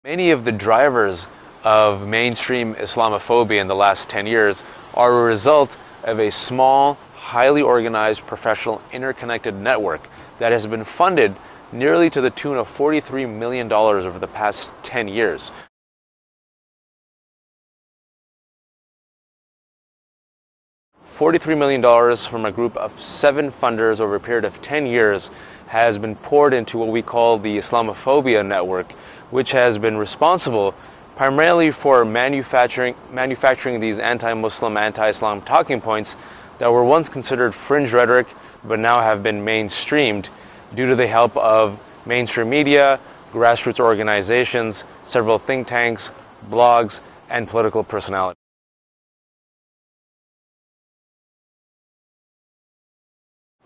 Many of the drivers of mainstream Islamophobia in the last 10 years are a result of a small, highly organized, professional, interconnected network that has been funded nearly to the tune of $43 million over the past 10 years. $43 million from a group of 7 funders over a period of 10 years has been poured into what we call the Islamophobia network, which has been responsible primarily for manufacturing these anti-Muslim, anti-Islam talking points that were once considered fringe rhetoric but now have been mainstreamed due to the help of mainstream media, grassroots organizations, several think tanks, blogs, and political personalities.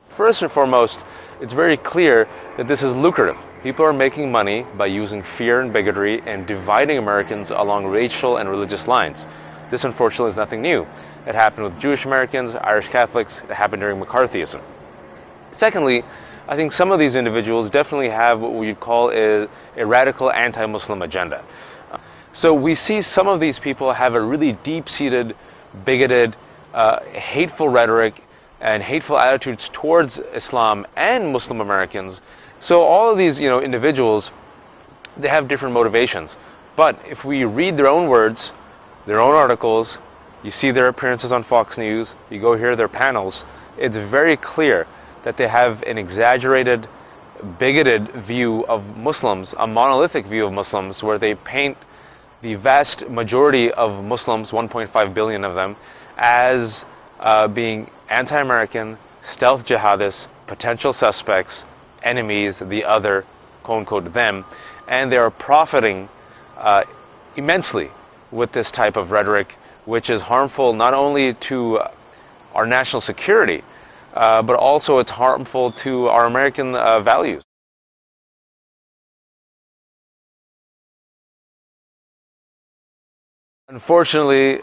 First and foremost, it's very clear that this is lucrative. People are making money by using fear and bigotry and dividing Americans along racial and religious lines. This, unfortunately, is nothing new. It happened with Jewish Americans, Irish Catholics. It happened during McCarthyism. Secondly, I think some of these individuals definitely have what we'd call a radical anti-Muslim agenda. So we see some of these people have a really deep-seated, bigoted, hateful rhetoric and hateful attitudes towards Islam and Muslim Americans. So all of these, individuals, they have different motivations. But if we read their own words, their own articles, you see their appearances on Fox News, you go hear their panels, it's very clear that they have an exaggerated, bigoted view of Muslims, a monolithic view of Muslims, where they paint the vast majority of Muslims, 1.5 billion of them, as being anti-American, stealth jihadists, potential suspects, enemies, the other, quote-unquote, them, and they are profiting immensely with this type of rhetoric, which is harmful not only to our national security, but also it's harmful to our American values. Unfortunately,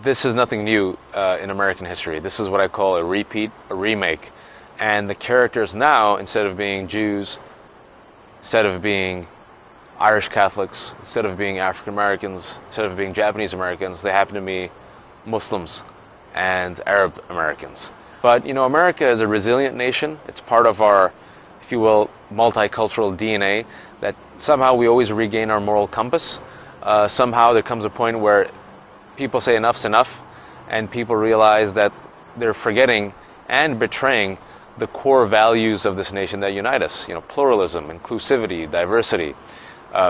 this is nothing new in American history. This is what I call a repeat, a remake. And the characters now, instead of being Jews, instead of being Irish Catholics, instead of being African Americans, instead of being Japanese Americans, they happen to be Muslims and Arab Americans. But, America is a resilient nation. It's part of our, if you will, multicultural DNA, that somehow we always regain our moral compass. Somehow there comes a point where people say enough's enough, and people realize that they're forgetting and betraying the core values of this nation that unite us. Pluralism, inclusivity, diversity,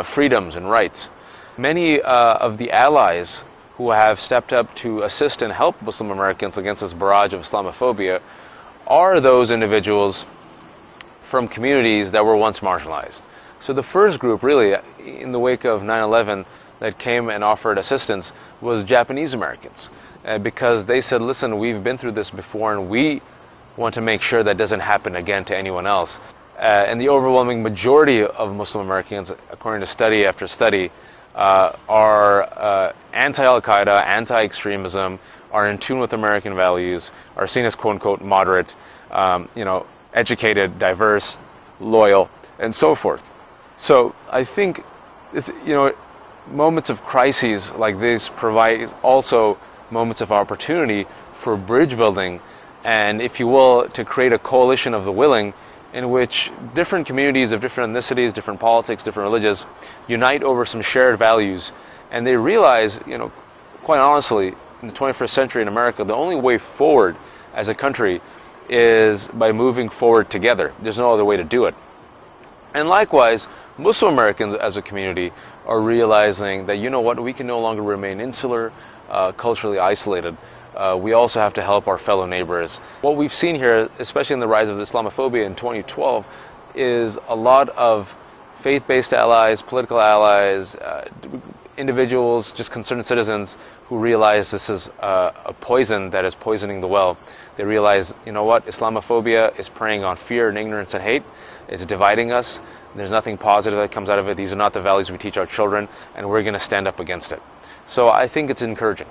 freedoms and rights. Many of the allies who have stepped up to assist and help Muslim Americans against this barrage of Islamophobia are those individuals from communities that were once marginalized. So the first group, really, in the wake of 9/11, that came and offered assistance was Japanese Americans, because they said, listen, we've been through this before and we want to make sure that doesn't happen again to anyone else. And the overwhelming majority of Muslim Americans, according to study after study, are anti-Al-Qaeda, anti-extremism, are in tune with American values, are seen as quote-unquote moderate, educated, diverse, loyal, and so forth. So I think it's, moments of crises like this provide also moments of opportunity for bridge building and, if you will, to create a coalition of the willing in which different communities of different ethnicities, different politics, different religions unite over some shared values. And they realize, quite honestly, in the 21st century in America, the only way forward as a country is by moving forward together. There's no other way to do it. And likewise, Muslim Americans as a community are realizing that, we can no longer remain insular, culturally isolated. We also have to help our fellow neighbors. What we've seen here, especially in the rise of Islamophobia in 2012, is a lot of faith-based allies, political allies, individuals, just concerned citizens who realize this is a poison that is poisoning the well. They realize, Islamophobia is preying on fear and ignorance and hate. It's dividing us. There's nothing positive that comes out of it. These are not the values we teach our children, and we're going to stand up against it. So I think it's encouraging.